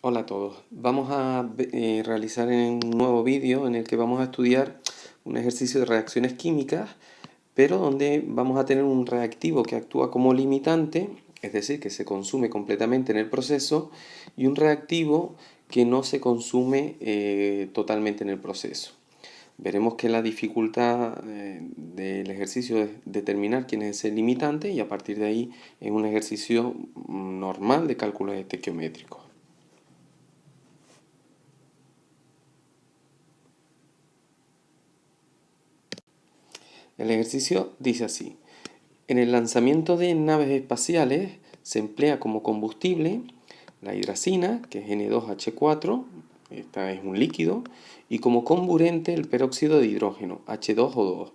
Hola a todos. Vamos a realizar un nuevo vídeo en el que vamos a estudiar un ejercicio de reacciones químicas, pero donde vamos a tener un reactivo que actúa como limitante, es decir, que se consume completamente en el proceso, y un reactivo que no se consume totalmente en el proceso. Veremos que la dificultad del ejercicio es determinar quién es ese limitante y a partir de ahí es un ejercicio normal de cálculos estequiométricos. El ejercicio dice así: en el lanzamiento de naves espaciales se emplea como combustible la hidracina, que es N2H4, esta es un líquido, y como comburente el peróxido de hidrógeno, H2O2.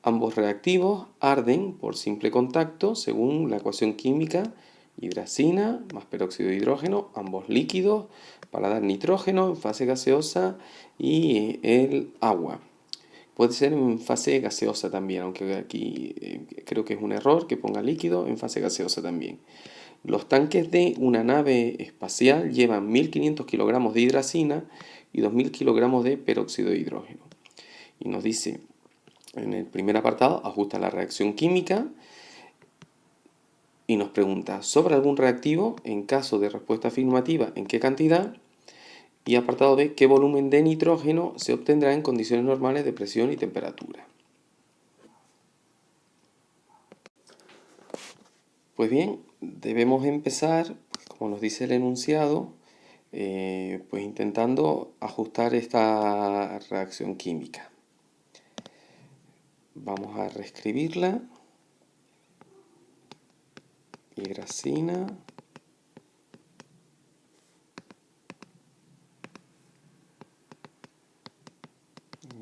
Ambos reactivos arden por simple contacto según la ecuación química: hidracina más peróxido de hidrógeno, ambos líquidos, para dar nitrógeno en fase gaseosa y el agua. Puede ser en fase gaseosa también, aunque aquí creo que es un error que ponga líquido en fase gaseosa también. Los tanques de una nave espacial llevan 1500 kilogramos de hidracina y 2000 kilogramos de peróxido de hidrógeno. Y nos dice en el primer apartado: ajusta la reacción química, y nos pregunta sobre algún reactivo, en caso de respuesta afirmativa, en qué cantidad. Y apartado B: ¿qué volumen de nitrógeno se obtendrá en condiciones normales de presión y temperatura? Pues bien, debemos empezar, como nos dice el enunciado, pues intentando ajustar esta reacción química. Vamos a reescribirla. Hidracina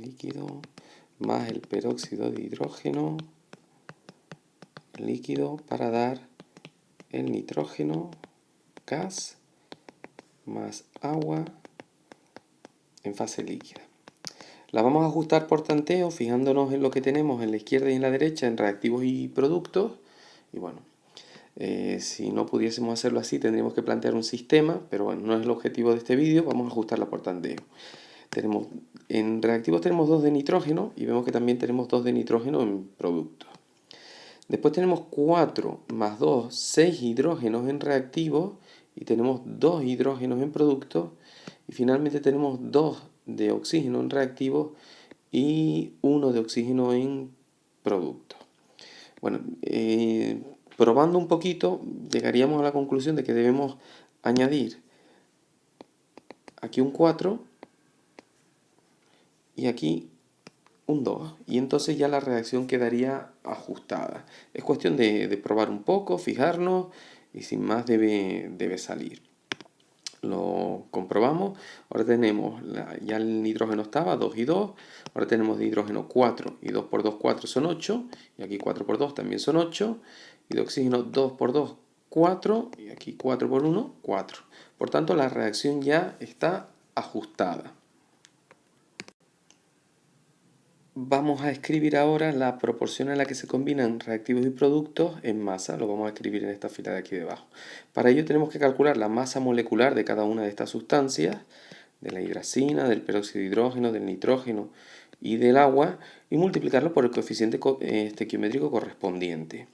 líquido más el peróxido de hidrógeno líquido para dar el nitrógeno gas más agua en fase líquida. La vamos a ajustar por tanteo, fijándonos en lo que tenemos en la izquierda y en la derecha en reactivos y productos. Y bueno, si no pudiésemos hacerlo así, tendríamos que plantear un sistema, pero bueno, no es el objetivo de este vídeo. Vamos a ajustarla por tanteo. En reactivos tenemos 2 de nitrógeno y vemos que también tenemos 2 de nitrógeno en productos. Después tenemos 4 más 2, 6 hidrógenos en reactivos y tenemos 2 hidrógenos en productos. Y finalmente tenemos 2 de oxígeno en reactivos y 1 de oxígeno en productos. Bueno, probando un poquito, llegaríamos a la conclusión de que debemos añadir aquí un 4 y aquí un 2, y entonces ya la reacción quedaría ajustada. Es cuestión de probar un poco, fijarnos, y sin más debe salir. Lo comprobamos. Ahora tenemos, ya el nitrógeno estaba 2 y 2, ahora tenemos de hidrógeno 4, y 2 por 2, 4 son 8, y aquí 4 por 2 también son 8, y de oxígeno 2 por 2, 4, y aquí 4 por 1, 4. Por tanto, la reacción ya está ajustada. Vamos a escribir ahora la proporción en la que se combinan reactivos y productos en masa. Lo vamos a escribir en esta fila de aquí debajo. Para ello tenemos que calcular la masa molecular de cada una de estas sustancias, de la hidracina, del peróxido de hidrógeno, del nitrógeno y del agua, y multiplicarlo por el coeficiente estequiométrico correspondiente.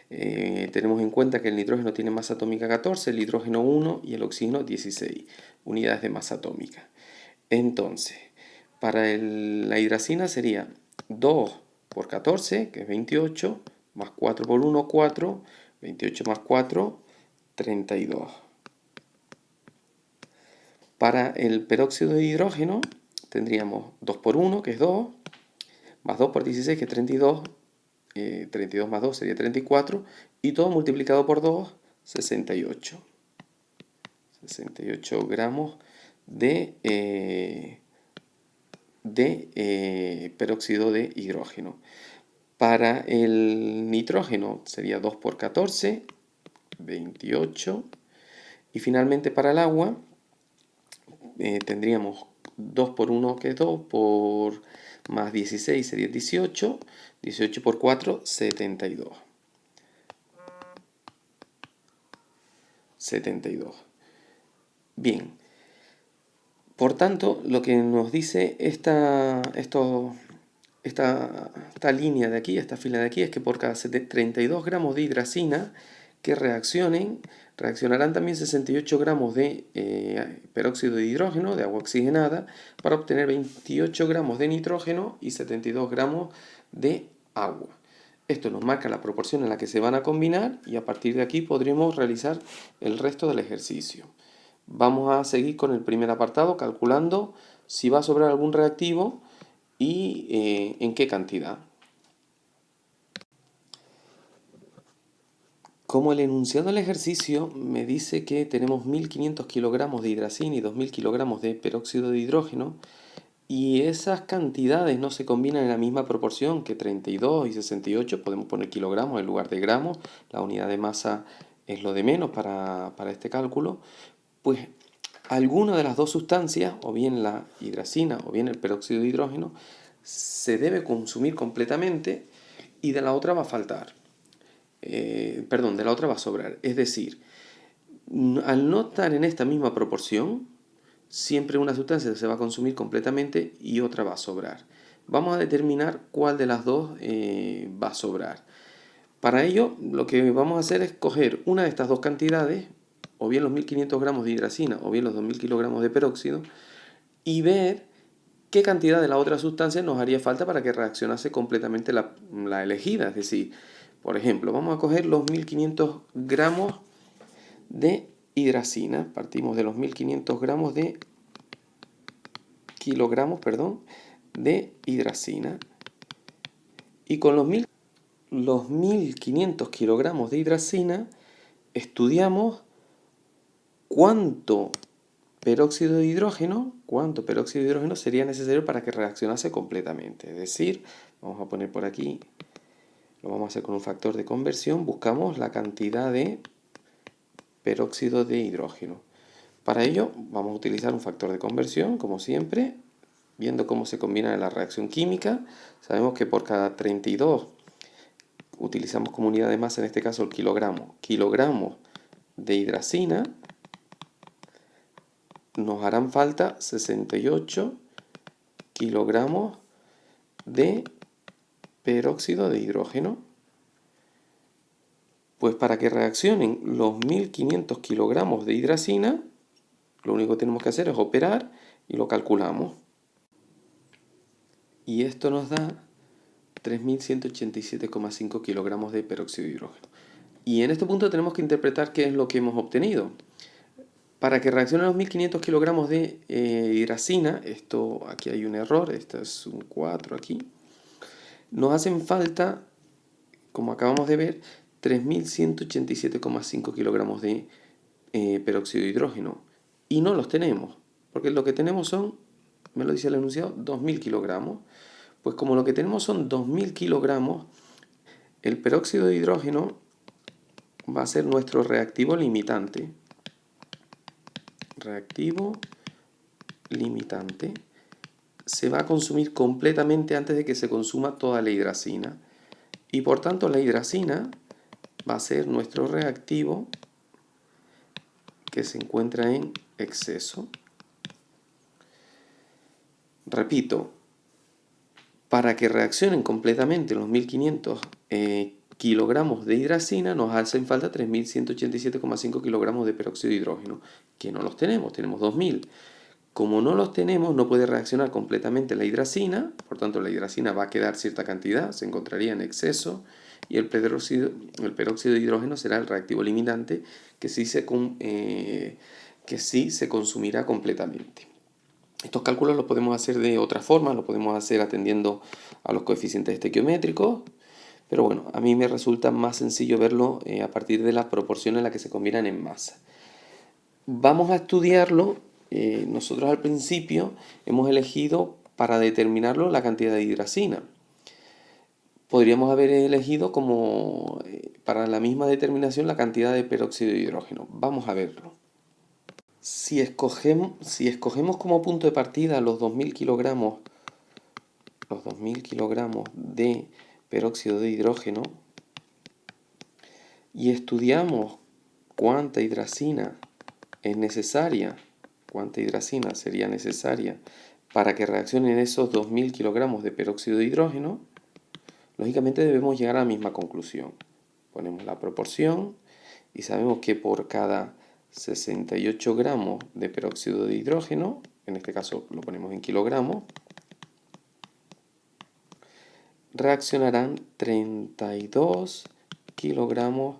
Tenemos en cuenta que el nitrógeno tiene masa atómica 14, el hidrógeno 1 y el oxígeno 16 unidades de masa atómica. Entonces, para la hidracina sería 2 por 14, que es 28, más 4 por 1, 4, 28 más 4, 32. Para el peróxido de hidrógeno tendríamos 2 por 1, que es 2, más 2 por 16, que es 32, 32 más 2 sería 34, y todo multiplicado por 2, 68. 68 gramos de peróxido de hidrógeno. Para el nitrógeno sería 2 por 14, 28. Y finalmente para el agua tendríamos 2 por 1, que es 2, por más 16 sería 18. 18 por 4, 72. 72. Bien, por tanto, lo que nos dice esta línea de aquí, esta fila de aquí, es que por cada 32 gramos de hidracina que reaccionarán también 68 gramos de peróxido de hidrógeno, de agua oxigenada, para obtener 28 gramos de nitrógeno y 72 gramos de agua. Esto nos marca la proporción en la que se van a combinar y a partir de aquí podremos realizar el resto del ejercicio. Vamos a seguir con el primer apartado calculando si va a sobrar algún reactivo y en qué cantidad. Como el enunciado del ejercicio me dice que tenemos 1500 kilogramos de hidracina y 2000 kilogramos de peróxido de hidrógeno y esas cantidades no se combinan en la misma proporción que 32 y 68, podemos poner kilogramos en lugar de gramos, la unidad de masa es lo de menos para este cálculo, pues alguna de las dos sustancias, o bien la hidracina o bien el peróxido de hidrógeno, se debe consumir completamente y de la otra va a faltar. De la otra va a sobrar. Es decir, al no estar en esta misma proporción, siempre una sustancia se va a consumir completamente y otra va a sobrar. Vamos a determinar cuál de las dos va a sobrar. Para ello, lo que vamos a hacer es coger una de estas dos cantidades, o bien los 1500 gramos de hidracina o bien los 2000 kilogramos de peróxido, y ver qué cantidad de la otra sustancia nos haría falta para que reaccionase completamente la elegida. Es decir, por ejemplo, vamos a coger los 1500 gramos de hidracina. Partimos de los 1500 gramos de kilogramos, de hidracina. Y con los 1500 kilogramos de hidracina estudiamos cuánto peróxido de hidrógeno sería necesario para que reaccionase completamente. Es decir, vamos a poner por aquí, lo vamos a hacer con un factor de conversión, buscamos la cantidad de peróxido de hidrógeno. Para ello vamos a utilizar un factor de conversión, como siempre, viendo cómo se combina en la reacción química. Sabemos que por cada 32 utilizamos como unidad de masa, en este caso el kilogramo de hidracina, nos harán falta 68 kilogramos de peróxido de hidrógeno. Pues para que reaccionen los 1500 kilogramos de hidracina, lo único que tenemos que hacer es operar y lo calculamos. Y esto nos da 3187,5 kilogramos de peróxido de hidrógeno. Y en este punto tenemos que interpretar qué es lo que hemos obtenido. Para que reaccionen los 1500 kilogramos de hidracina, esto aquí hay un error, esto es un 4 aquí, nos hacen falta, como acabamos de ver, 3187,5 kilogramos de peróxido de hidrógeno. Y no los tenemos, porque lo que tenemos son, me lo dice el enunciado, 2000 kilogramos. Pues como lo que tenemos son 2000 kilogramos, el peróxido de hidrógeno va a ser nuestro reactivo limitante. Reactivo limitante se va a consumir completamente antes de que se consuma toda la hidracina. Y por tanto la hidracina va a ser nuestro reactivo que se encuentra en exceso. Repito, para que reaccionen completamente los 1500 kilogramos de hidracina nos hacen falta 3187,5 kilogramos de peróxido de hidrógeno, que no los tenemos, tenemos 2000. Como no los tenemos, no puede reaccionar completamente la hidracina, por tanto la hidracina va a quedar cierta cantidad, se encontraría en exceso, y el peróxido de hidrógeno será el reactivo limitante que sí se consumirá completamente. Estos cálculos los podemos hacer de otra forma, los podemos hacer atendiendo a los coeficientes estequiométricos, pero bueno, a mí me resulta más sencillo verlo a partir de las proporciones en las que se combinan en masa. Vamos a estudiarlo. Nosotros al principio hemos elegido para determinarlo la cantidad de hidracina. Podríamos haber elegido como para la misma determinación la cantidad de peróxido de hidrógeno. Vamos a verlo. Si escogemos como punto de partida los 2000 kilogramos de peróxido de hidrógeno y estudiamos cuánta hidracina es necesaria cuánta hidracina sería necesaria para que reaccionen esos 2000 kilogramos de peróxido de hidrógeno, lógicamente debemos llegar a la misma conclusión. Ponemos la proporción y sabemos que por cada 68 gramos de peróxido de hidrógeno, en este caso lo ponemos en kilogramos, reaccionarán 32 kilogramos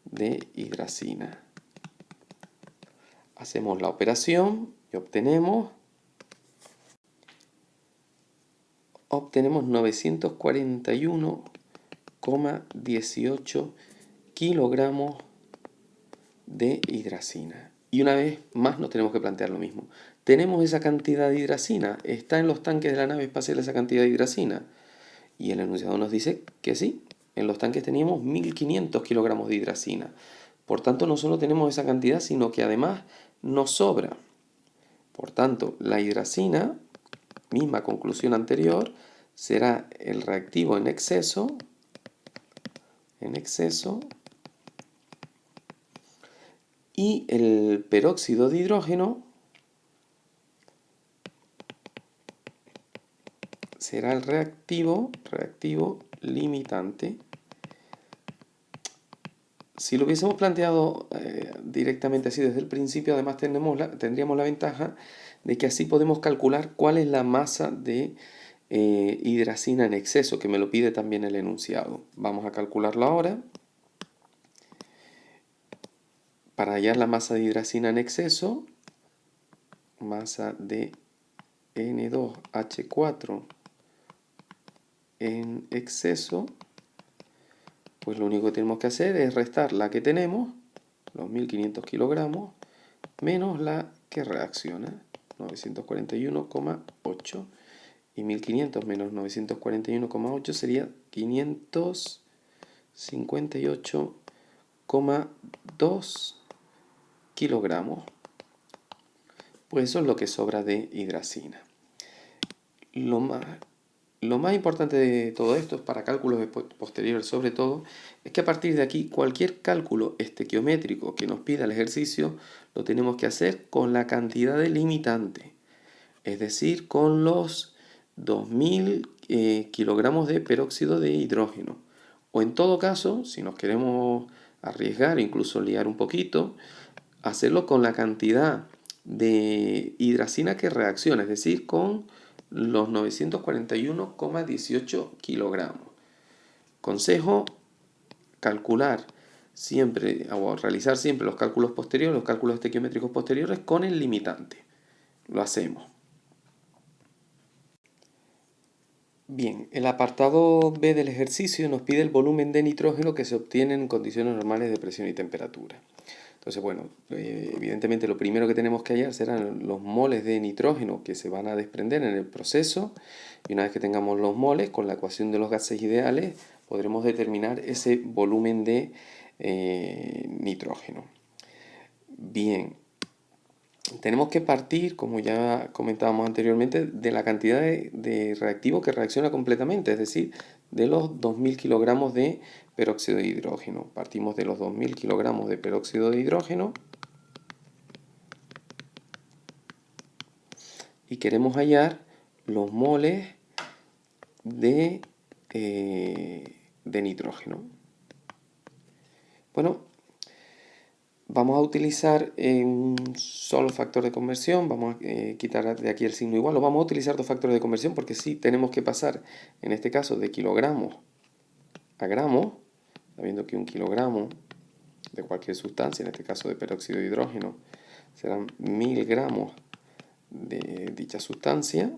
de hidracina. Hacemos la operación y obtenemos 941,18 kilogramos de hidracina. Y una vez más nos tenemos que plantear lo mismo. ¿Tenemos esa cantidad de hidracina? ¿Está en los tanques de la nave espacial esa cantidad de hidracina? Y el enunciado nos dice que sí. En los tanques teníamos 1500 kilogramos de hidracina. Por tanto, no solo tenemos esa cantidad, sino que además nos sobra. Por tanto, la hidracina, misma conclusión anterior, será el reactivo en exceso, y el peróxido de hidrógeno será el reactivo limitante. Si lo hubiésemos planteado directamente así desde el principio, además tendríamos la ventaja de que así podemos calcular cuál es la masa de hidracina en exceso, que me lo pide también el enunciado. Vamos a calcularlo ahora. Para hallar la masa de hidracina en exceso, masa de N2H4 en exceso, pues lo único que tenemos que hacer es restar la que tenemos, los 1500 kilogramos, menos la que reacciona, 941,8. Y 1500 menos 941,8 sería 558,2 kilogramos. Pues eso es lo que sobra de hidracina. Lo más importante de todo esto, para cálculos posteriores sobre todo, es que a partir de aquí cualquier cálculo estequiométrico que nos pida el ejercicio lo tenemos que hacer con la cantidad de limitante, es decir, con los 2000 kilogramos de peróxido de hidrógeno. O en todo caso, si nos queremos arriesgar, incluso liar un poquito, hacerlo con la cantidad de hidracina que reacciona, es decir, con los 941,18 kilogramos. Consejo, calcular siempre o realizar siempre los cálculos posteriores, los cálculos estequiométricos posteriores con el limitante. Lo hacemos. Bien, el apartado B del ejercicio nos pide el volumen de nitrógeno que se obtiene en condiciones normales de presión y temperatura. Entonces, bueno, evidentemente lo primero que tenemos que hallar serán los moles de nitrógeno que se van a desprender en el proceso, y una vez que tengamos los moles, con la ecuación de los gases ideales, podremos determinar ese volumen de nitrógeno. Bien, tenemos que partir, como ya comentábamos anteriormente, de la cantidad de reactivo que reacciona completamente, es decir, de los 2000 kilogramos de peróxido de hidrógeno. Partimos de los 2000 kilogramos de peróxido de hidrógeno y queremos hallar los moles de nitrógeno. Bueno, vamos a utilizar un solo factor de conversión, vamos a quitar de aquí el signo igual, o vamos a utilizar dos factores de conversión porque sí tenemos que pasar, en este caso, de kilogramos a gramos, sabiendo que un kilogramo de cualquier sustancia, en este caso de peróxido de hidrógeno, serán 1000 gramos de dicha sustancia.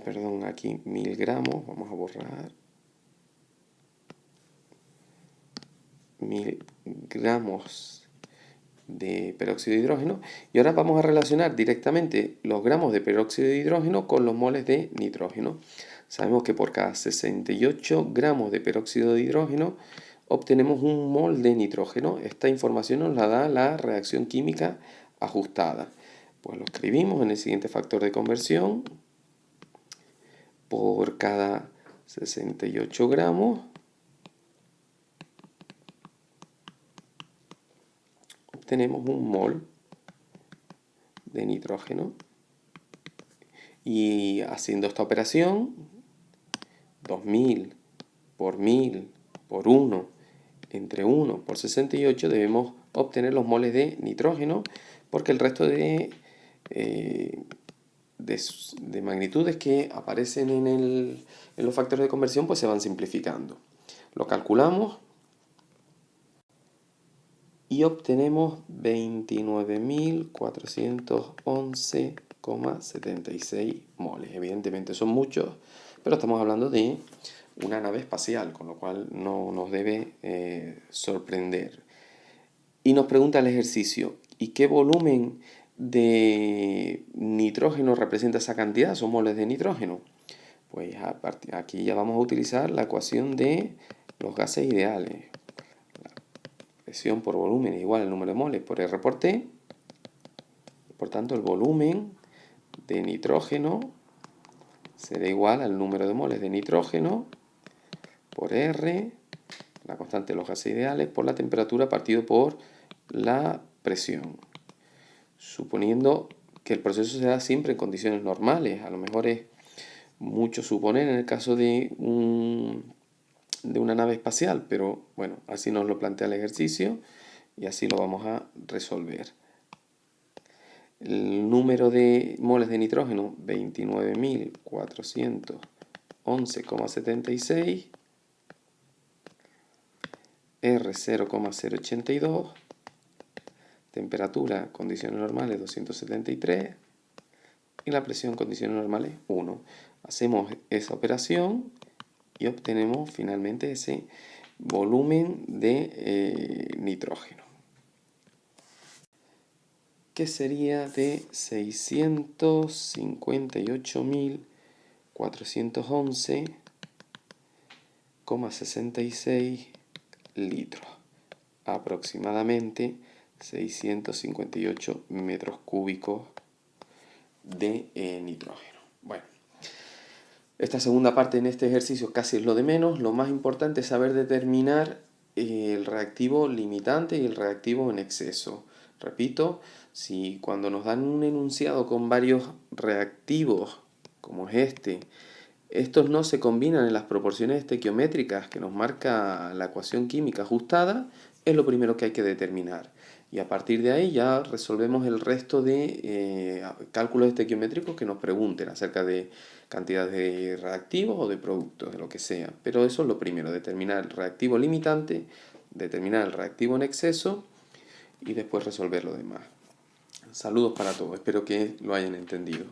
Perdón, aquí 1000 gramos, vamos a borrar 1000 gramos de peróxido de hidrógeno, y ahora vamos a relacionar directamente los gramos de peróxido de hidrógeno con los moles de nitrógeno. Sabemos que por cada 68 gramos de peróxido de hidrógeno obtenemos un mol de nitrógeno. Esta información nos la da la reacción química ajustada. Pues lo escribimos en el siguiente factor de conversión. Por cada 68 gramos obtenemos un mol de nitrógeno. Y haciendo esta operación, 2000 por 1000 por 1 entre 1 por 68, debemos obtener los moles de nitrógeno, porque el resto de magnitudes que aparecen en los factores de conversión pues se van simplificando. Lo calculamos y obtenemos 29.411,76 moles. Evidentemente son muchos, pero estamos hablando de una nave espacial, con lo cual no nos debe sorprender. Y nos pregunta el ejercicio, ¿y qué volumen de nitrógeno representa esa cantidad? Son moles de nitrógeno. Pues aquí ya vamos a utilizar la ecuación de los gases ideales. Presión por volumen es igual al número de moles por R por T. Por tanto, el volumen de nitrógeno será igual al número de moles de nitrógeno por R, la constante de los gases ideales, por la temperatura partido por la presión. Suponiendo que el proceso se da siempre en condiciones normales. A lo mejor es mucho suponer en el caso de una nave espacial, pero bueno, así nos lo plantea el ejercicio y así lo vamos a resolver. El número de moles de nitrógeno, 29.411,76, R 0,082, temperatura, condiciones normales, 273, y la presión, condiciones normales, 1. Hacemos esa operación y obtenemos finalmente ese volumen de nitrógeno, que sería de 658.411,66 litros, aproximadamente 658 metros cúbicos de nitrógeno. Bueno, esta segunda parte en este ejercicio casi es lo de menos. Lo más importante es saber determinar el reactivo limitante y el reactivo en exceso. Repito, si cuando nos dan un enunciado con varios reactivos, como es este, estos no se combinan en las proporciones estequiométricas que nos marca la ecuación química ajustada, es lo primero que hay que determinar. Y a partir de ahí ya resolvemos el resto de cálculos estequiométricos que nos pregunten acerca de cantidades de reactivos o de productos, de lo que sea. Pero eso es lo primero, determinar el reactivo limitante, determinar el reactivo en exceso y después resolver lo demás. Saludos para todos, espero que lo hayan entendido.